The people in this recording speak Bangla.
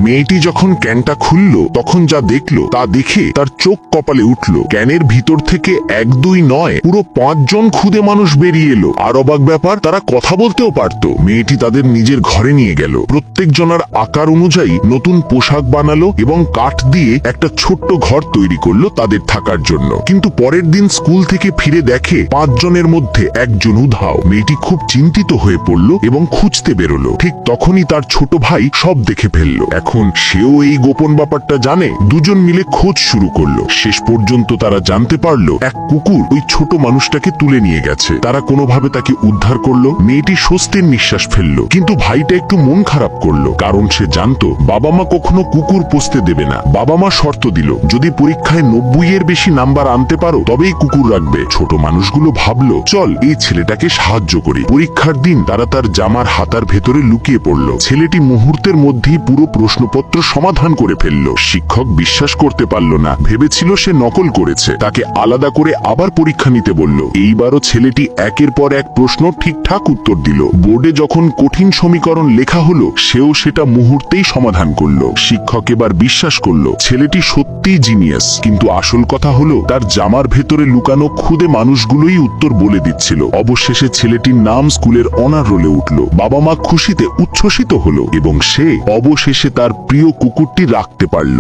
মেয়েটি যখন ক্যানটা খুলল তখন যা দেখল তা দেখে তার চোখ কপালে উঠল। ক্যানের ভিতর থেকে 1-2 নয়, পুরো 5 জন খুদে মানুষ বেরিয়ে এলো। আর অবাক ব্যাপার, তারা কথা বলতেও পারত। মেয়েটি তাদের নিজের ঘরে নিয়ে গেল, প্রত্যেক জনের আকার অনুযায়ী নতুন পোশাক বানালো এবং কাঠ দিয়ে একটা ছোট্ট ঘর তৈরি করলো তাদের থাকার জন্য। কিন্তু পরের দিন স্কুল থেকে ফিরে দেখে 5 জনের মধ্যে একজন উধাও। মেয়েটি খুব চিন্তিত হয়ে পড়ল এবং খুঁজতে বেরোলো। ঠিক তখনই তার ছোট ভাই সব দেখে ফেললো। এখন সেও এই গোপন ব্যাপারটা জানে। দুজন মিলে খোঁজ শুরু করলো। শেষ পর্যন্ত তারা জানতে পারলো এক কুকুর ওই ছোট মানুষটাকে তুলে নিয়ে গেছে। তারা কোনোভাবে তাকে উদ্ধার করলো। মেয়েটি স্বস্তির নিঃশ্বাস ফেললো, কিন্তু ভাইটা একটু মন খারাপ করলো, কারণ সে জানতো বাবা মা কখনো কুকুর পুষতে দেবে না। বাবা মা শর্ত দিল, যদি পরীক্ষায় 90-এর বেশি নাম্বার আনতে পারো তবেই কুকুর রাখবে। ছোট মানুষগুলো ভাবলো, চল এই ছেলেটাকে সাহায্য করি। পরীক্ষার দিন তারা তার জামার হাতার ভেতরে লুকিয়ে পড়লো। ছেলেটি মুহূর্তের মধ্যেই পুরো প্রশ্নপত্র সমাধান করে ফেললো। শিক্ষক বিশ্বাস করতে পারল না, ভেবেছিল সে নকল করেছে। তাকে আলাদা করে আবার পরীক্ষা নিতে বলল। এইবারও ছেলেটি একের পর এক প্রশ্ন ঠিকঠাক উত্তর দিল। বোর্ডে যখন কঠিন সমীকরণ লেখা হলো, সেও সেটা মুহূর্তেই সমাধান করলো। শিক্ষক এবার বিশ্বাস করলো ছেলেটি সত্যিই জিনিয়াস। কিন্তু আসল কথা হলো, তার জামার ভেতরে লুকানো খুদে মানুষগুলোই উত্তর বলে দিচ্ছিল। অবশেষে ছেলেটির নাম স্কুলের অনার রোলে উঠল। বাবা মা খুশিতে উচ্ছ্বসিত হলো এবং সে অবশেষে তার প্রিয় কুকুরটি রাখতে পারল।